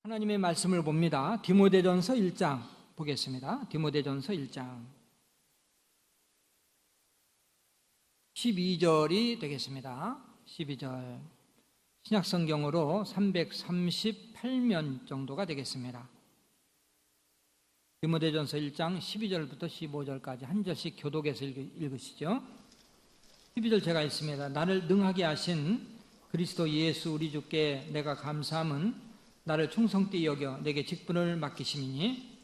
하나님의 말씀을 봅니다. 디모데전서 1장 보겠습니다. 디모데전서 1장 12절이 되겠습니다. 12절 신약성경으로 338면 정도가 되겠습니다. 디모데전서 1장 12절부터 15절까지 한 절씩 교독해서 읽으시죠. 12절 제가 읽습니다. 나를 능하게 하신 그리스도 예수 우리 주께 내가 감사함은 나를 충성되이 여겨 내게 직분을 맡기심이니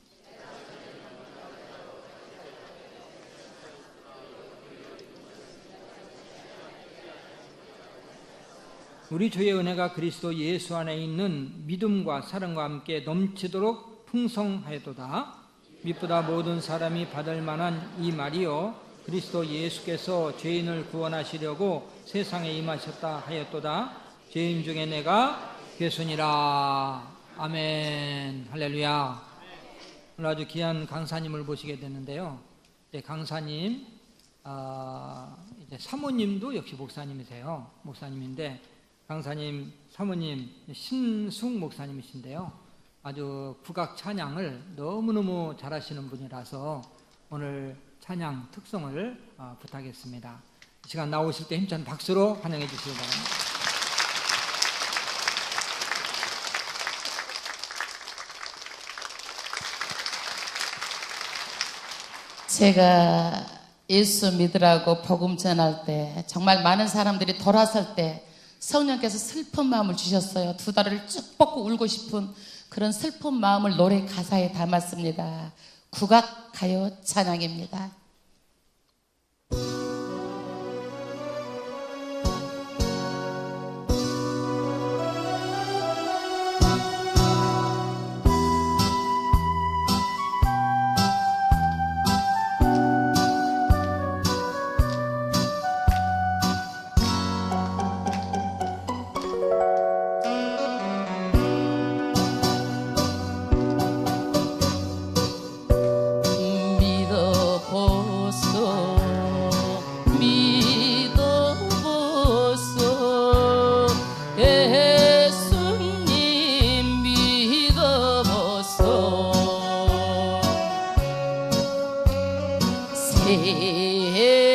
우리 주의 은혜가 그리스도 예수 안에 있는 믿음과 사랑과 함께 넘치도록 풍성하였도다. 믿보다 모든 사람이 받을 만한 이 말이요 그리스도 예수께서 죄인을 구원하시려고 세상에 임하셨다 하였도다. 죄인 중에 내가 괴순이라. 아멘. 할렐루야. 오늘 아주 귀한 강사님을 모시게 됐는데요. 강사님, 이제 사모님도 역시 목사님이세요. 목사님인데 강사님 사모님 신숙 목사님이신데요. 아주 국악 찬양을 너무너무 잘하시는 분이라서 오늘 찬양 특성을 부탁했습니다. 이 시간 나오실 때 힘찬 박수로 환영해 주시기 바랍니다. 제가 예수 믿으라고 복음 전할 때 정말 많은 사람들이 돌아설 때 성령께서 슬픈 마음을 주셨어요. 두 다리를 쭉 뻗고 울고 싶은 그런 슬픈 마음을 노래 가사에 담았습니다. 국악 가요 찬양입니다.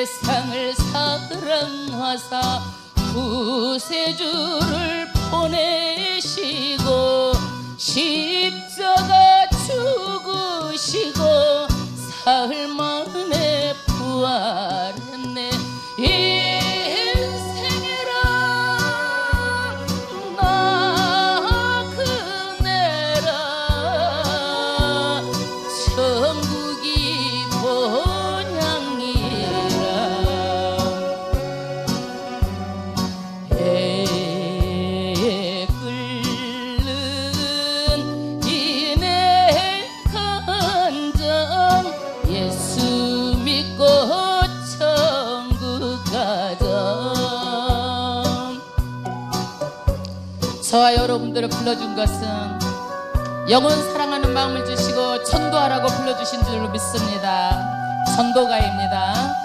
세상을 사랑하사 구세주를 보내시고 십자가 죽으시고 사흘 만에 부활했네. 인생이란 나 그네라 천국이 저와 여러분들을 불러준 것은 영원 사랑하는 마음을 주시고 전도하라고 불러주신 줄로 믿습니다. 전도가입니다.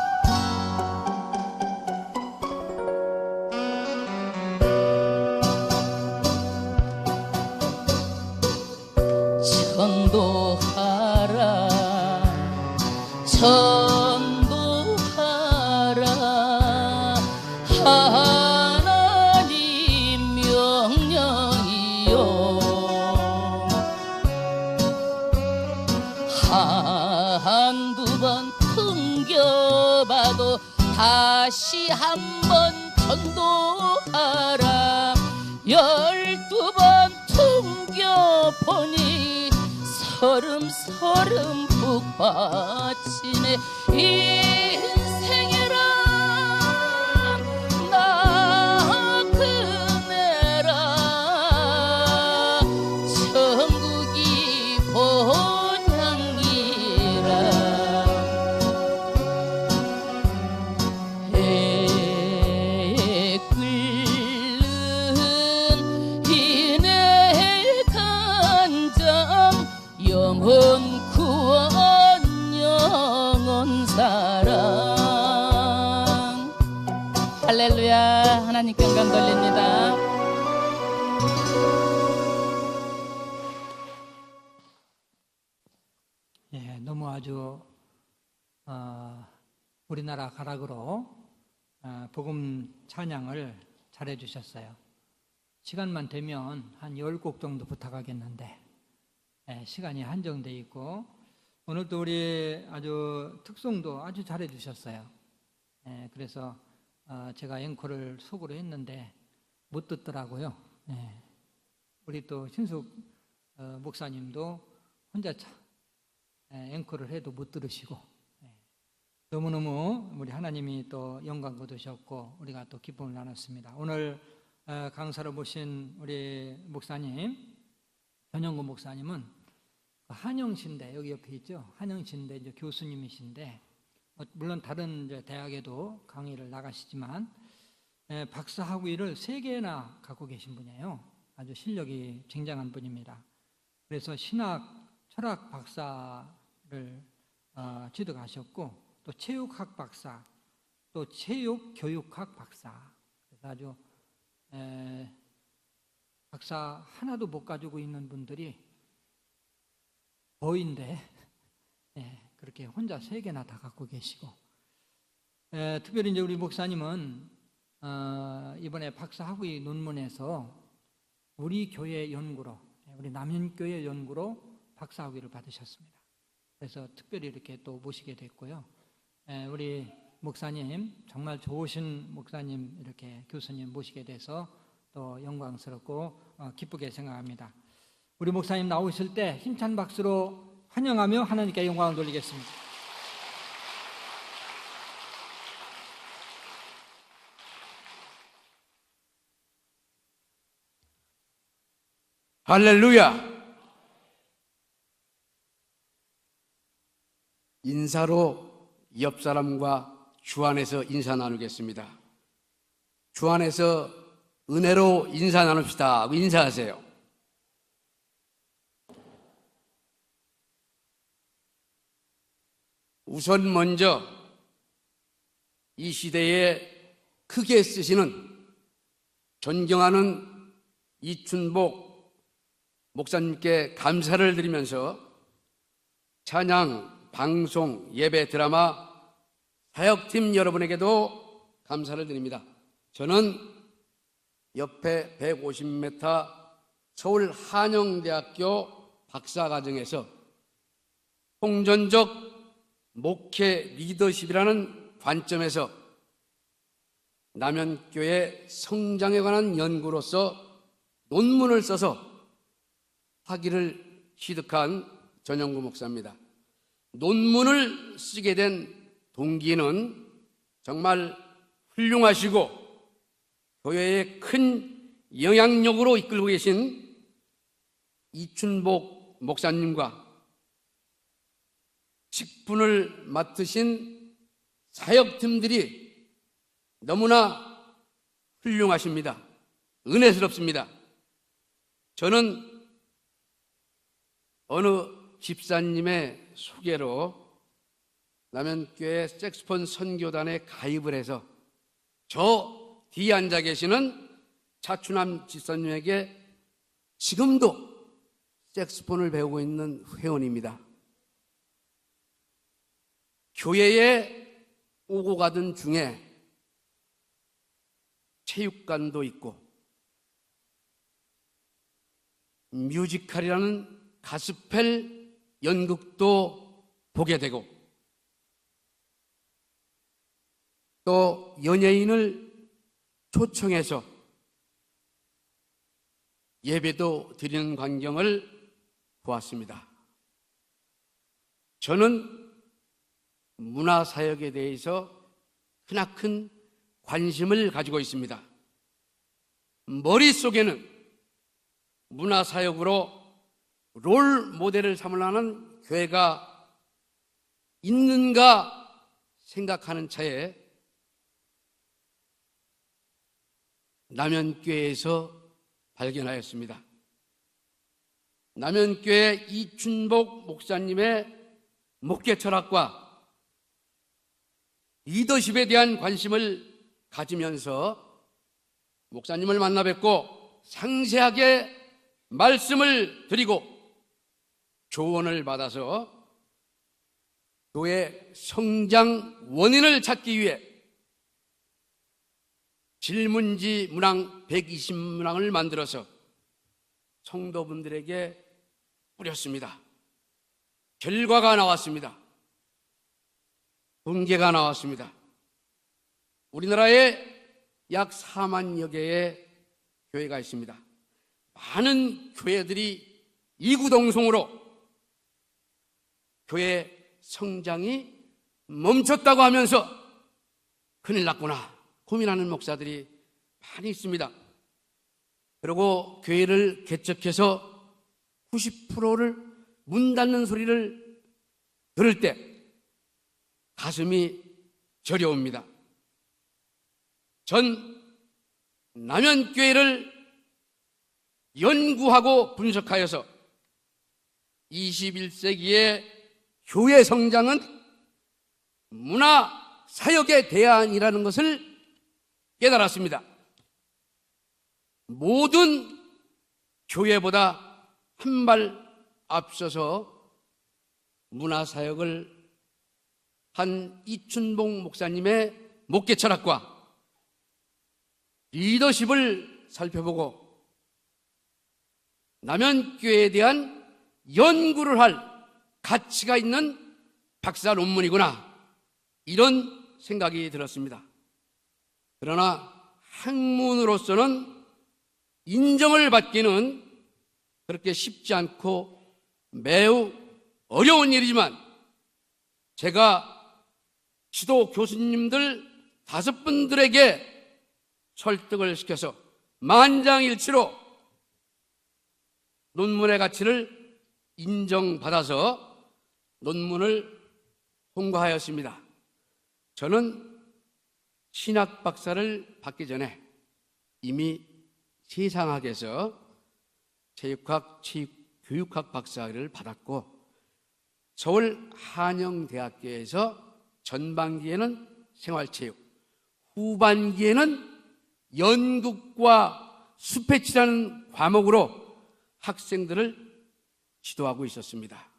전도하라 전도하라 하나님 명령이요 한두 번 풍겨봐도 다시 한번 전도하라 12번 풍겨보니 서름 푹 빠지네. 인생이란 나 그네라 천국이 본향이라 해 끓는 이내 간장 영원 구원 영원 사랑. 할렐루야. 하나님께 영광 돌립니다. 너무 아주 우리나라 가락으로 복음 찬양을 잘해 주셨어요. 시간만 되면 한 10곡 정도 부탁하겠는데 시간이 한정돼 있고, 오늘도 우리 아주 특송도 아주 잘해 주셨어요. 그래서 제가 앵콜을 속으로 했는데 못 듣더라고요. 우리 또 신숙 목사님도 혼자 앵콜을 해도 못 들으시고, 너무너무 우리 하나님이 또 영광 거두셨고 우리가 또 기쁨을 나눴습니다. 오늘 강사로 모신 우리 목사님, 전영구 목사님은 한영신대, 여기 옆에 있죠, 한영신대 이제 교수님이신데, 물론 다른 이제 대학에도 강의를 나가시지만 박사 학위를 3개나 갖고 계신 분이에요. 아주 실력이 굉장한 분입니다. 그래서 신학, 철학 박사를 취득하셨고, 또 체육학 박사, 또 체육교육학 박사. 그래서 아주 박사 하나도 못 가지고 있는 분들이 거인데 그렇게 혼자 3개나 다 갖고 계시고, 특별히 이제 우리 목사님은 이번에 박사 학위 논문에서 우리 교회 연구로, 우리 남현교회 연구로 박사 학위를 받으셨습니다. 그래서 특별히 이렇게 또 모시게 됐고요. 우리 목사님, 정말 좋으신 목사님, 이렇게 교수님 모시게 돼서 또 영광스럽고 기쁘게 생각합니다. 우리 목사님 나오실 때 힘찬 박수로 환영하며 하나님께 영광을 돌리겠습니다. 할렐루야! 인사로 옆 사람과 주 안에서 인사 나누겠습니다. 주 안에서 은혜로 인사 나눕시다 하고 인사하세요. 우선 먼저 이 시대에 크게 쓰시는 존경하는 이춘복 목사님께 감사를 드리면서 찬양, 방송, 예배, 드라마, 사역팀 여러분에게도 감사를 드립니다. 저는 옆에 150m 서울 한영대학교 박사과정에서 통전적 목회 리더십이라는 관점에서 남현교회 성장에 관한 연구로서 논문을 써서 학위를 취득한 전영구 목사입니다. 논문을 쓰게 된 동기는 정말 훌륭하시고 교회에 큰 영향력으로 이끌고 계신 이춘복 목사님과 직분을 맡으신 사역팀들이 너무나 훌륭하십니다. 은혜스럽습니다. 저는 어느 집사님의 소개로 남현교회 색소폰 선교단에 가입을 해서 저 뒤에 앉아 계시는 차춘함 집사님에게 지금도 색소폰을 배우고 있는 회원입니다. 교회에 오고 가던 중에 체육관도 있고 뮤지컬이라는 가스펠 연극도 보게 되고 또 연예인을 초청해서 예배도 드리는 광경을 보았습니다. 저는 문화사역에 대해서 크나큰 관심을 가지고 있습니다. 머릿속에는 문화사역으로 롤 모델을 삼으려는 교회가 있는가 생각하는 차에 남현교회에서 발견하였습니다. 남현교회 이춘복 목사님의 목회 철학과 리더십에 대한 관심을 가지면서 목사님을 만나 뵙고 상세하게 말씀을 드리고 조언을 받아서 교회 성장 원인을 찾기 위해 질문지 문항 120문항을 만들어서 성도분들에게 뿌렸습니다. 결과가 나왔습니다. 통계가 나왔습니다. 우리나라에 약 4만여 개의 교회가 있습니다. 많은 교회들이 이구동성으로 교회 성장이 멈췄다고 하면서 큰일 났구나 고민하는 목사들이 많이 있습니다. 그리고 교회를 개척해서 90%를 문 닫는 소리를 들을 때 가슴이 저려옵니다. 전 남현교회를 연구하고 분석하여서 21세기의 교회 성장은 문화 사역의 대안이라는 것을 깨달았습니다. 모든 교회보다 한 발 앞서서 문화 사역을 한 이춘봉 목사님의 목회 철학과 리더십을 살펴보고 남현교회에 대한 연구를 할 가치가 있는 박사 논문이구나 이런 생각이 들었습니다. 그러나 학문으로서는 인정을 받기는 그렇게 쉽지 않고 매우 어려운 일이지만 제가 지도 교수님들 5분들에게 설득을 시켜서 만장일치로 논문의 가치를 인정받아서 논문을 통과하였습니다. 저는 신학 박사를 받기 전에 이미 세상학에서 체육학, 교육학 박사를 받았고 서울 한영대학교에서 전반기에는 생활체육, 후반기에는 연극과 수패치라는 과목으로 학생들을 지도하고 있었습니다.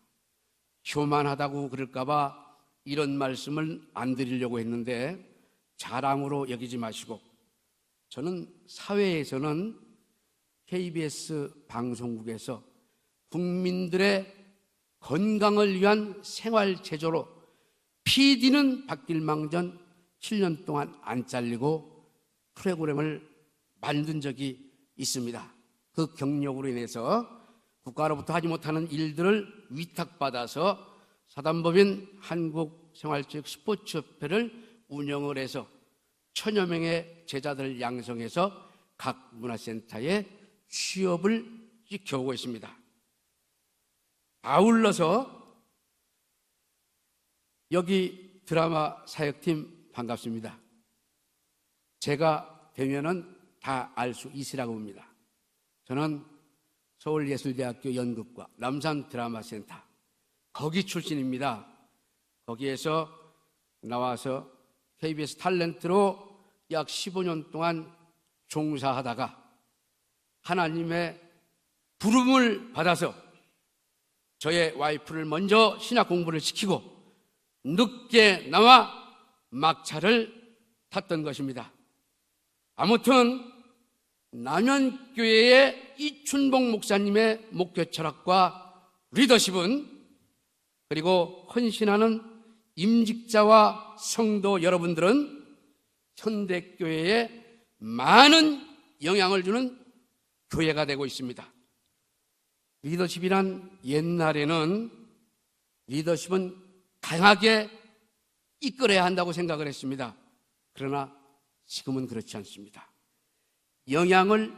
교만하다고 그럴까봐 이런 말씀을 안 드리려고 했는데 자랑으로 여기지 마시고 저는 사회에서는 KBS 방송국에서 국민들의 건강을 위한 생활체조로 PD는 바뀔망정 7년 동안 안 잘리고 프로그램을 만든 적이 있습니다. 그 경력으로 인해서 국가로부터 하지 못하는 일들을 위탁받아서 사단법인 한국생활체육 스포츠협회를 운영을 해서 1000여 명의 제자들을 양성해서 각 문화센터에 취업을 시켜오고 있습니다. 아울러서 여기 드라마 사역팀 반갑습니다. 제가 되면은 다 알 수 있으라고 봅니다. 저는 서울예술대학교 연극과 남산 드라마센터 거기 출신입니다. 거기에서 나와서 KBS 탤런트로 약 15년 동안 종사하다가 하나님의 부름을 받아서 저의 와이프를 먼저 신학 공부를 시키고 늦게 나와 막차를 탔던 것입니다. 아무튼 남현교회의 이춘봉 목사님의 목회 철학과 리더십은 그리고 헌신하는 임직자와 성도 여러분들은 현대교회에 많은 영향을 주는 교회가 되고 있습니다. 리더십이란 옛날에는 리더십은 강하게 이끌어야 한다고 생각을 했습니다. 그러나 지금은 그렇지 않습니다. 영향을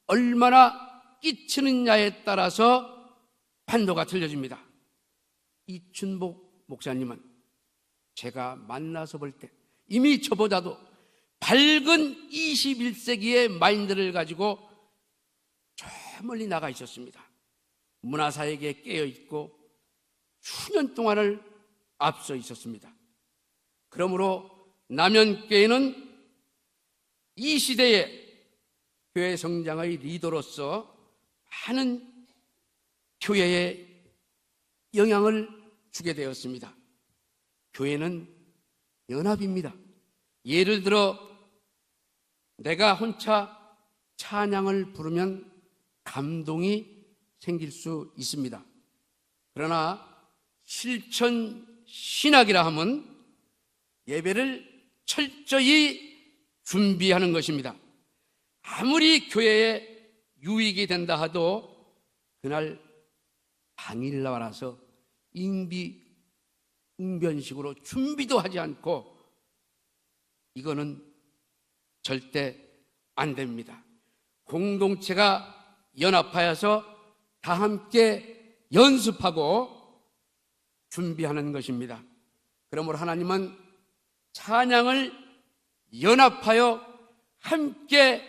얼마나 끼치느냐에 따라서 판도가 틀려집니다. 이춘복 목사님은 제가 만나서 볼 때 이미 저보다도 밝은 21세기의 마인드를 가지고 저 멀리 나가 있었습니다. 문화사역에 깨어있고 수년 동안을 앞서 있었습니다. 그러므로 남현교회는 이 시대에 교회 성장의 리더로서 많은 교회에 영향을 주게 되었습니다. 교회는 연합입니다. 예를 들어 내가 혼자 찬양을 부르면 감동이 생길 수 있습니다. 그러나 실천 신학이라 하면 예배를 철저히 준비하는 것입니다. 아무리 교회에 유익이 된다 하도 그날 당일 나와서 응변식으로 준비도 하지 않고 이거는 절대 안 됩니다. 공동체가 연합하여서 다 함께 연습하고 준비하는 것입니다. 그러므로 하나님은 찬양을 연합하여 함께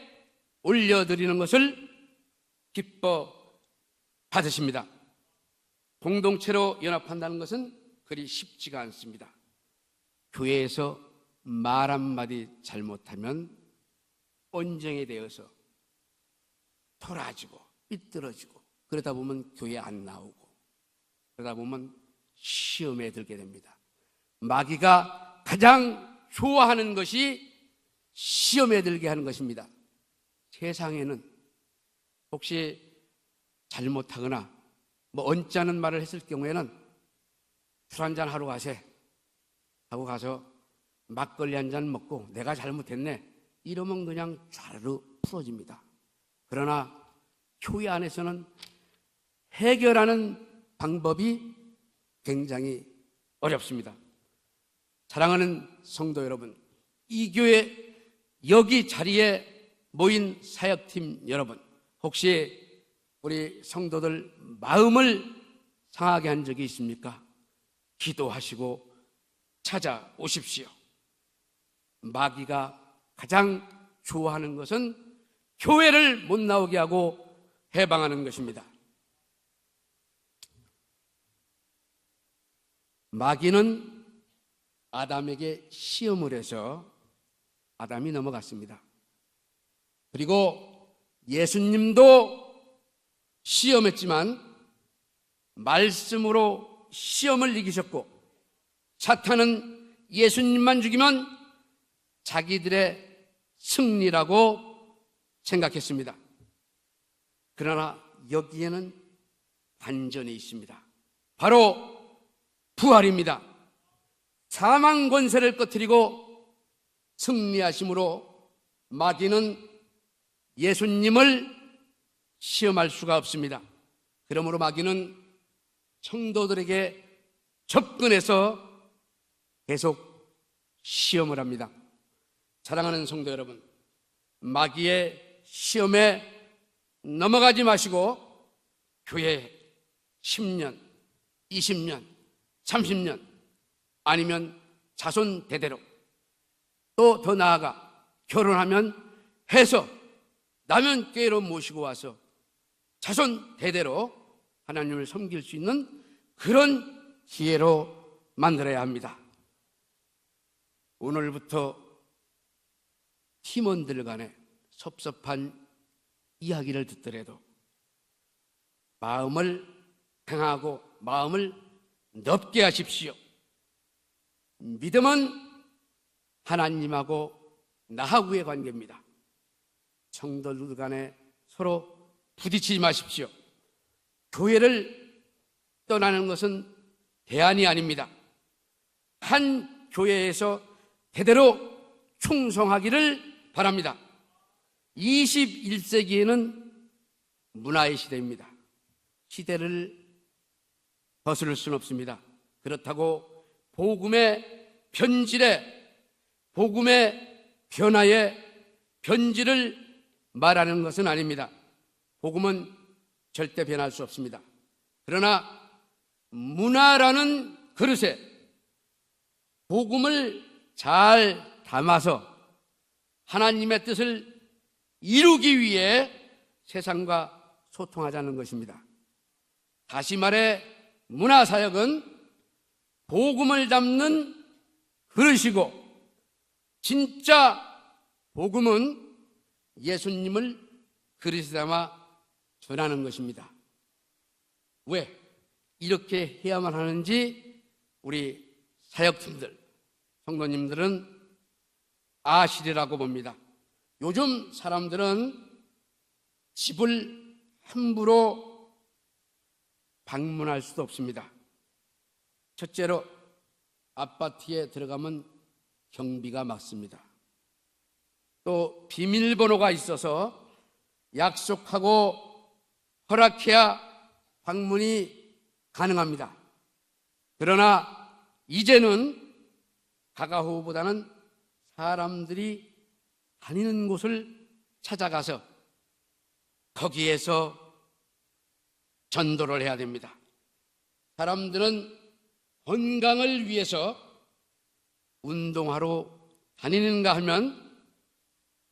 올려드리는 것을 기뻐 받으십니다. 공동체로 연합한다는 것은 그리 쉽지가 않습니다. 교회에서 말 한마디 잘못하면 언쟁에 대해서 토라지고 삐뚤어지고 그러다 보면 교회 안 나오고 그러다 보면 시험에 들게 됩니다. 마귀가 가장 좋아하는 것이 시험에 들게 하는 것입니다. 세상에는 혹시 잘못하거나 언짢은 말을 했을 경우에는 술 한잔 하러 가세 하고 가서 막걸리 한 잔 먹고 내가 잘못했네 이러면 그냥 좌르르 풀어집니다. 그러나 교회 안에서는 해결하는 방법이 굉장히 어렵습니다. 사랑하는 성도 여러분, 이 교회 여기 자리에 모인 사역팀 여러분, 혹시 우리 성도들 마음을 상하게 한 적이 있습니까? 기도하시고 찾아오십시오. 마귀가 가장 좋아하는 것은 교회를 못 나오게 하고 해방하는 것입니다. 마귀는 아담에게 시험을 해서 아담이 넘어갔습니다. 그리고 예수님도 시험했지만 말씀으로 시험을 이기셨고 사탄은 예수님만 죽이면 자기들의 승리라고 생각했습니다. 그러나 여기에는 반전이 있습니다. 바로 부활입니다. 사망 권세를 꺼뜨리고 승리하심으로 마귀는 예수님을 시험할 수가 없습니다. 그러므로 마귀는 성도들에게 접근해서 계속 시험을 합니다. 사랑하는 성도 여러분, 마귀의 시험에 넘어가지 마시고 교회 10년, 20년, 30년 아니면 자손 대대로 또 더 나아가 결혼하면 해서 남연교회로 모시고 와서 자손 대대로 하나님을 섬길 수 있는 그런 기회로 만들어야 합니다. 오늘부터 팀원들 간에 섭섭한 이야기를 듣더라도 마음을 강하고 마음을 넓게 하십시오. 믿음은 하나님하고 나하고의 관계입니다. 성도들 간에 서로 부딪히지 마십시오. 교회를 떠나는 것은 대안이 아닙니다. 한 교회에서 대대로 충성하기를 바랍니다. 21세기에는 문화의 시대입니다. 시대를 거스를 수는 없습니다. 그렇다고 복음의 변질에, 복음의 변화에 변질을 말하는 것은 아닙니다. 복음은 절대 변할 수 없습니다. 그러나 문화라는 그릇에 복음을 잘 담아서 하나님의 뜻을 이루기 위해 세상과 소통하자는 것입니다. 다시 말해 문화사역은 복음을 담는 그릇이고 진짜 복음은 예수님을 그릇에 담아 전하는 것입니다. 왜 이렇게 해야만 하는지 우리 사역팀들, 성도님들은 아시리라고 봅니다. 요즘 사람들은 집을 함부로 방문할 수도 없습니다. 첫째로 아파트에 들어가면 경비가 막습니다. 또 비밀번호가 있어서 약속하고 허락해야 방문이 가능합니다. 그러나 이제는 가가호보다는 사람들이 다니는 곳을 찾아가서 거기에서 전도를 해야 됩니다. 사람들은 건강을 위해서 운동하러 다니는가 하면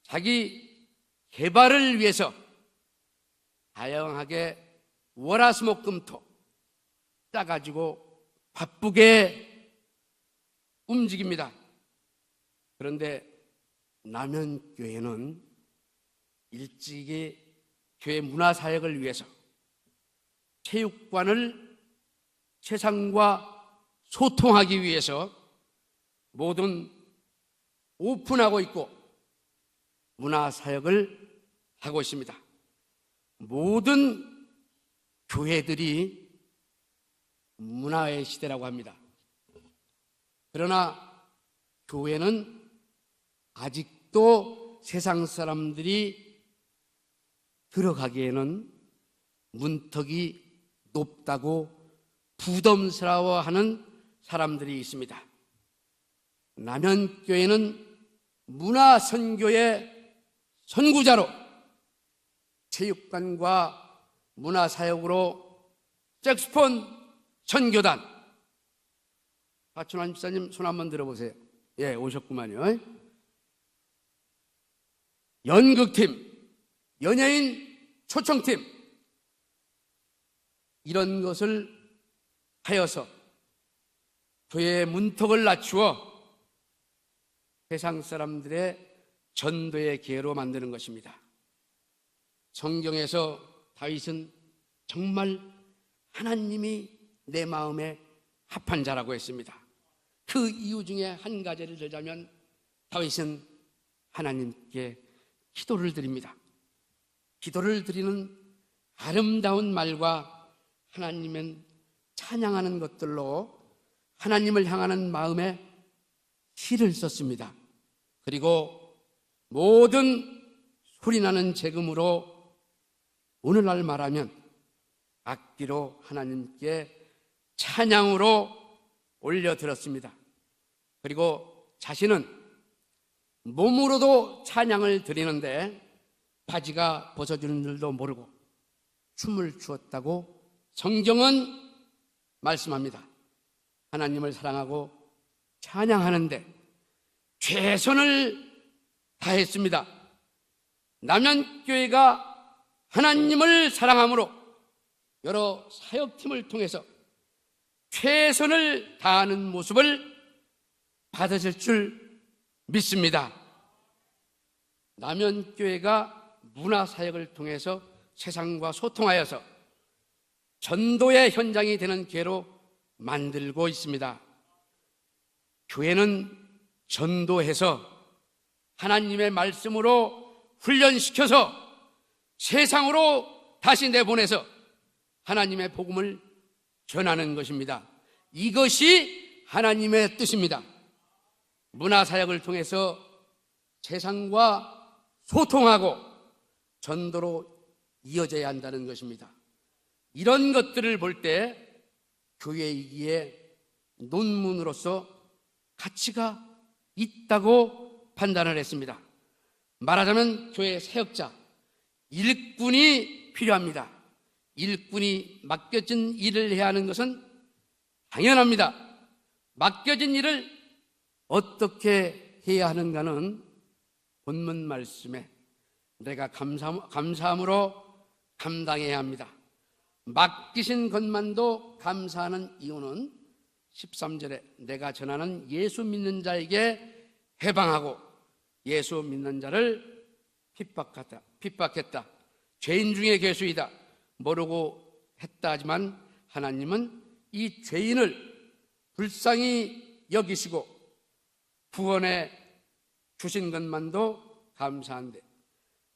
자기 개발을 위해서 다양하게 월화수목금토 짜가지고 바쁘게 움직입니다. 그런데 남현교회는 일찍이 교회 문화사역을 위해서 체육관을 세상과 소통하기 위해서 모든 오픈하고 있고 문화사역을 하고 있습니다. 모든 교회들이 문화의 시대라고 합니다. 그러나 교회는 아직도 세상 사람들이 들어가기에는 문턱이 높다고 부담스러워하는 사람들이 있습니다. 남현교회는 문화선교의 선구자로 체육관과 문화사역으로 잭스폰 선교단, 박춘환 집사님 손 한번 들어보세요. 예, 오셨구만요. 연극팀, 연예인 초청팀, 이런 것을 하여서 교회의 문턱을 낮추어 세상 사람들의 전도의 기회로 만드는 것입니다. 성경에서 다윗은 정말 하나님이 내 마음에 합한 자라고 했습니다. 그 이유 중에 한 가지를 들자면 다윗은 하나님께 기도를 드립니다. 기도를 드리는 아름다운 말과 하나님은 찬양하는 것들로 하나님을 향하는 마음에 시를 썼습니다. 그리고 모든 소리나는 재금으로 오늘날 말하면 악기로 하나님께 찬양으로 올려드렸습니다. 그리고 자신은 몸으로도 찬양을 드리는데 바지가 벗어지는 줄도 모르고 춤을 추었다고 성경은 말씀합니다. 하나님을 사랑하고 찬양하는데 최선을 다했습니다. 남현교회가 하나님을 사랑함으로 여러 사역팀을 통해서 최선을 다하는 모습을 받으실 줄 믿습니다. 남현교회가 문화사역을 통해서 세상과 소통하여서 전도의 현장이 되는 교회로 만들고 있습니다. 교회는 전도해서 하나님의 말씀으로 훈련시켜서 세상으로 다시 내보내서 하나님의 복음을 전하는 것입니다. 이것이 하나님의 뜻입니다. 문화사역을 통해서 세상과 소통하고 전도로 이어져야 한다는 것입니다. 이런 것들을 볼 때 교회이기에 논문으로서 가치가 있다고 판단을 했습니다. 말하자면 교회 사역자, 일꾼이 필요합니다. 일꾼이 맡겨진 일을 해야 하는 것은 당연합니다. 맡겨진 일을 어떻게 해야 하는가는 본문 말씀에 내가 감사함으로 감당해야 합니다. 맡기신 것만도 감사하는 이유는 13절에 내가 전하는 예수 믿는 자에게 해방하고 예수 믿는 자를 핍박했다. 죄인 중에 괴수이다. 모르고 했다 하지만 하나님은 이 죄인을 불쌍히 여기시고 구원해 주신 것만도 감사한데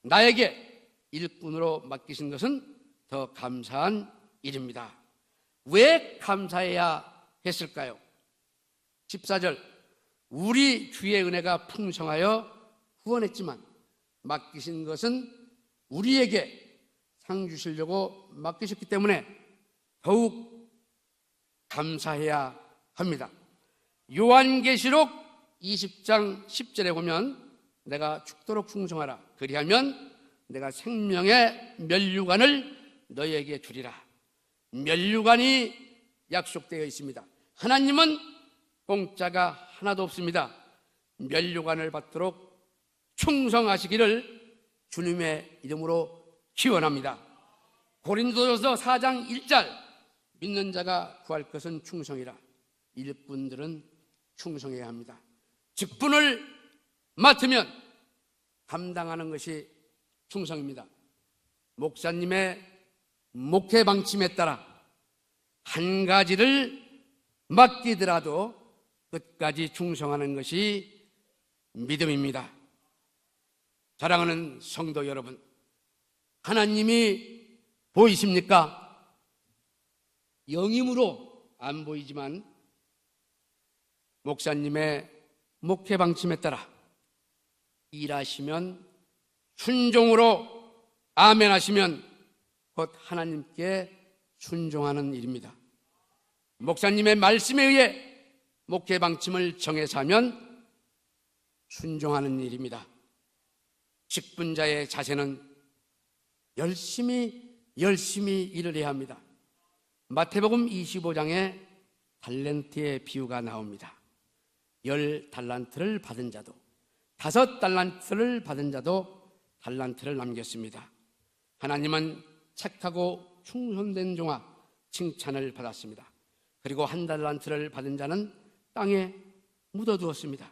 나에게 일꾼으로 맡기신 것은 더 감사한 일입니다. 왜 감사해야 했을까요? 14절, 우리 주의 은혜가 풍성하여 구원했지만 맡기신 것은 우리에게 상 주시려고 맡기셨기 때문에 더욱 감사해야 합니다. 요한계시록 20장 10절에 보면 내가 죽도록 충성하라. 그리하면 내가 생명의 면류관을 너희에게 주리라. 면류관이 약속되어 있습니다. 하나님은 공짜가 하나도 없습니다. 면류관을 받도록 충성하시기를 주님의 이름으로 기원합니다. 고린도전서 4장 1절, 믿는 자가 구할 것은 충성이라. 일꾼들은 충성해야 합니다. 직분을 맡으면 감당하는 것이 충성입니다. 목사님의 목회 방침에 따라 한 가지를 맡기더라도 끝까지 충성하는 것이 믿음입니다. 사랑하는 성도 여러분, 하나님이 보이십니까? 영임으로 안 보이지만 목사님의 목회 방침에 따라 일하시면 순종으로 아멘 하시면 곧 하나님께 순종하는 일입니다. 목사님의 말씀에 의해 목회 방침을 정해서 하면 순종하는 일입니다. 직분자의 자세는 열심히 일을 해야 합니다. 마태복음 25장에 달란트의 비유가 나옵니다. 10달란트를 받은 자도 5달란트를 받은 자도 달란트를 남겼습니다. 하나님은 착하고 충성된 종아 칭찬을 받았습니다. 그리고 1달란트를 받은 자는 땅에 묻어두었습니다.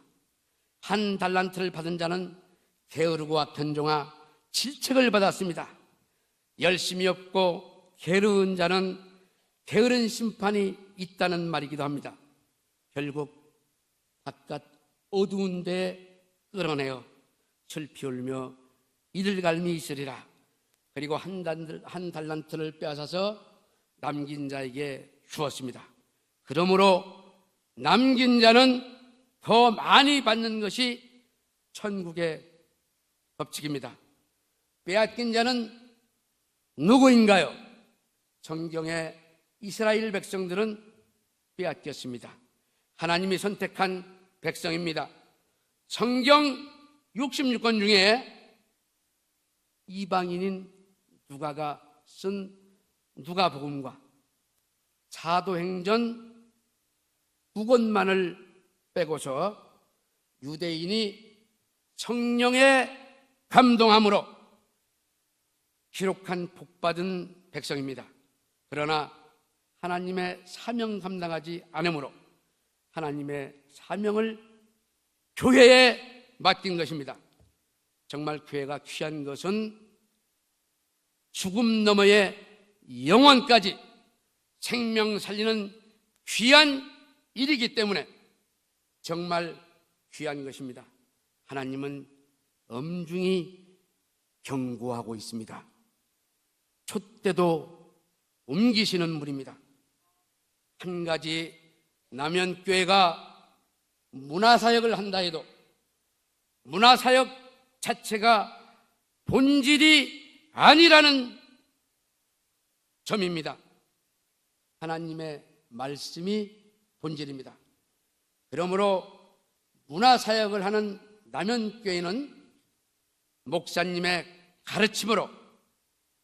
1달란트를 받은 자는 게으르고 악한 종아 질책을 받았습니다. 열심히 없고 게으른 자는 게으른 심판이 있다는 말이기도 합니다. 결국 바깥 어두운 데 끌어내어 슬피 울며 이들갈미 있으리라. 그리고 한 달란트를 빼앗아서 남긴 자에게 주었습니다. 그러므로 남긴 자는 더 많이 받는 것이 천국의 법칙입니다. 빼앗긴 자는 누구인가요? 성경의 이스라엘 백성들은 빼앗겼습니다. 하나님이 선택한 백성입니다. 성경 66권 중에 이방인인 누가가 쓴 누가복음과 사도행전 9권만을 빼고서 유대인이 성령의 감동함으로 기록한 복받은 백성입니다. 그러나 하나님의 사명 감당하지 않으므로 하나님의 사명을 교회에 맡긴 것입니다. 정말 교회가 귀한 것은 죽음 너머의 영원까지 생명 살리는 귀한 일이기 때문에 정말 귀한 것입니다. 하나님은 엄중히 경고하고 있습니다. 촛대도 옮기시는 분입니다. 한 가지 남연교회가 문화사역을 한다 해도 문화사역 자체가 본질이 아니라는 점입니다. 하나님의 말씀이 본질입니다. 그러므로 문화사역을 하는 남연교회는 목사님의 가르침으로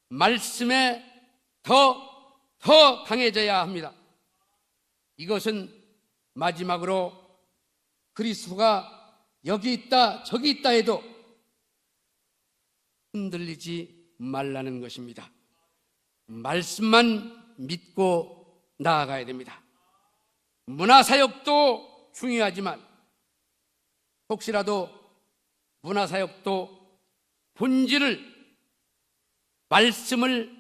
말씀에 더 강해져야 합니다. 이것은 마지막으로 그리스도가 여기 있다 저기 있다 해도 흔들리지 말라는 것입니다. 말씀만 믿고 나아가야 됩니다. 문화사역도 중요하지만 혹시라도 문화사역도 본질을 말씀을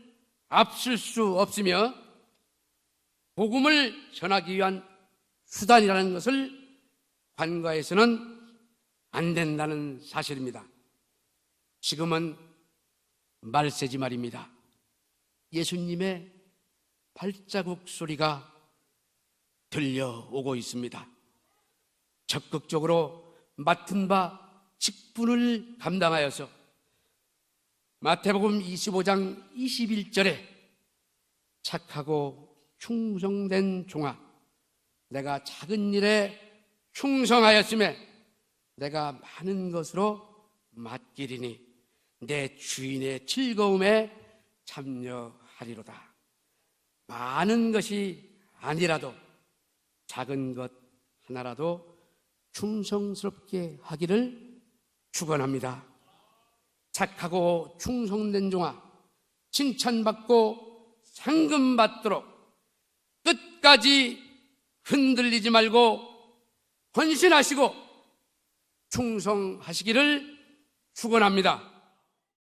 앞설 수 없으며 복음을 전하기 위한 수단이라는 것을 관가해서는 안 된다는 사실입니다. 지금은 말세지 말입니다. 예수님의 발자국 소리가 들려오고 있습니다. 적극적으로 맡은 바 직분을 감당하여서 마태복음 25장 21절에 착하고 충성된 종아, 내가 작은 일에 충성하였음에 내가 많은 것으로 맡기리니 내 주인의 즐거움에 참여하리로다. 많은 것이 아니라도 작은 것 하나라도 충성스럽게 하기를 축원합니다. 착하고 충성된 종아, 칭찬받고 상금받도록 끝까지 흔들리지 말고 헌신하시고 충성하시기를 축원합니다.